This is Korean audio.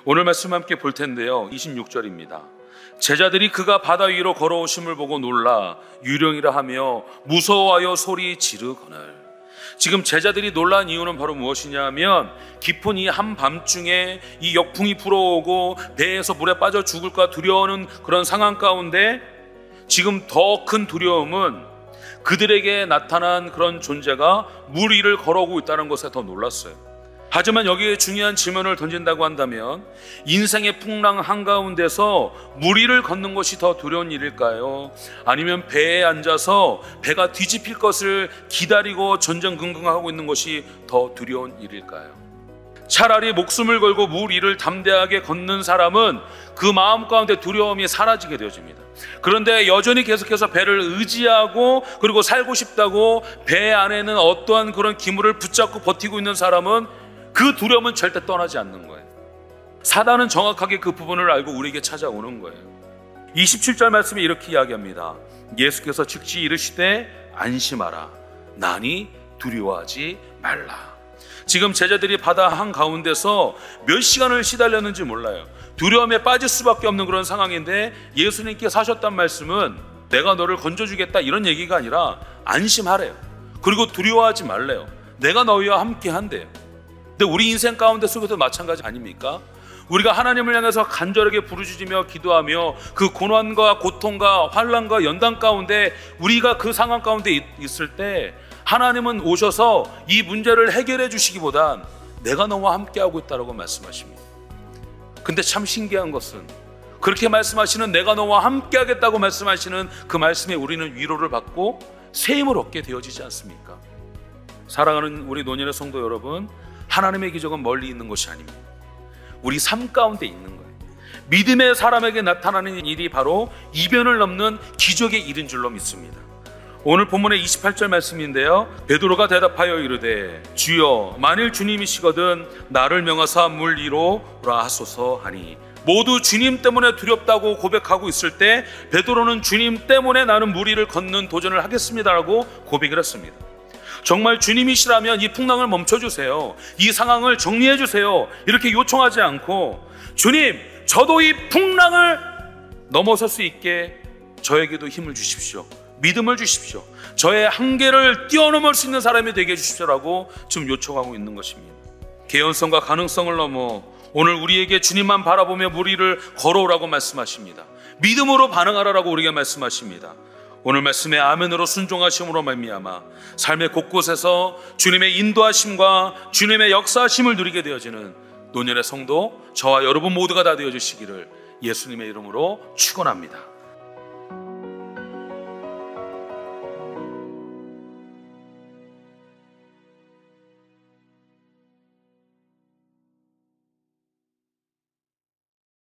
오늘 말씀 함께 볼 텐데요. 26절입니다. 제자들이 그가 바다 위로 걸어오심을 보고 놀라 유령이라 하며 무서워하여 소리 지르거늘. 지금 제자들이 놀란 이유는 바로 무엇이냐 하면 깊은 이 한밤중에 이 역풍이 불어오고 배에서 물에 빠져 죽을까 두려워하는 그런 상황 가운데 지금 더 큰 두려움은 그들에게 나타난 그런 존재가 물 위를 걸어오고 있다는 것에 더 놀랐어요. 하지만 여기에 중요한 질문을 던진다고 한다면 인생의 풍랑 한가운데서 물 위를 걷는 것이 더 두려운 일일까요? 아니면 배에 앉아서 배가 뒤집힐 것을 기다리고 전전긍긍하고 있는 것이 더 두려운 일일까요? 차라리 목숨을 걸고 물 위를 담대하게 걷는 사람은 그 마음 가운데 두려움이 사라지게 되어집니다. 그런데 여전히 계속해서 배를 의지하고 그리고 살고 싶다고 배 안에는 어떠한 그런 기물을 붙잡고 버티고 있는 사람은 그 두려움은 절대 떠나지 않는 거예요. 사단은 정확하게 그 부분을 알고 우리에게 찾아오는 거예요. 27절 말씀에 이렇게 이야기합니다. 예수께서 즉시 이르시되 안심하라. 나니 두려워하지 말라. 지금 제자들이 바다 한가운데서 몇 시간을 시달렸는지 몰라요. 두려움에 빠질 수밖에 없는 그런 상황인데 예수님께서 하셨단 말씀은 내가 너를 건져주겠다 이런 얘기가 아니라 안심하래요. 그리고 두려워하지 말래요. 내가 너희와 함께 한대요. 근데 우리 인생 가운데 속에도 마찬가지 아닙니까? 우리가 하나님을 향해서 간절하게 부르짖으며 기도하며 그 고난과 고통과 환난과 연단 가운데 우리가 그 상황 가운데 있을 때 하나님은 오셔서 이 문제를 해결해 주시기보단 내가 너와 함께하고 있다고 말씀하십니다. 근데 참 신기한 것은 그렇게 말씀하시는 내가 너와 함께하겠다고 말씀하시는 그 말씀에 우리는 위로를 받고 새 힘을 얻게 되어지지 않습니까? 사랑하는 우리 노년의 성도 여러분, 하나님의 기적은 멀리 있는 것이 아닙니다. 우리 삶 가운데 있는 거예요. 믿음의 사람에게 나타나는 일이 바로 이변을 넘는 기적의 일인 줄로 믿습니다. 오늘 본문의 28절 말씀인데요. 베드로가 대답하여 이르되 주여 만일 주님이시거든 나를 명하사 물 위로 오라 하소서 하니, 모두 주님 때문에 두렵다고 고백하고 있을 때 베드로는 주님 때문에 나는 물 위를 걷는 도전을 하겠습니다라고 고백을 했습니다. 정말 주님이시라면 이 풍랑을 멈춰주세요, 이 상황을 정리해주세요 이렇게 요청하지 않고 주님 저도 이 풍랑을 넘어설 수 있게 저에게도 힘을 주십시오, 믿음을 주십시오, 저의 한계를 뛰어넘을 수 있는 사람이 되게 해주십시오라고 지금 요청하고 있는 것입니다. 개연성과 가능성을 넘어 오늘 우리에게 주님만 바라보며 물 위를 걸어오라고 말씀하십니다. 믿음으로 반응하라라고 우리에게 말씀하십니다. 오늘 말씀에 아멘으로 순종하심으로 말미암아 삶의 곳곳에서 주님의 인도하심과 주님의 역사하심을 누리게 되어지는 노년의 성도 저와 여러분 모두가 다 되어주시기를 예수님의 이름으로 축원합니다.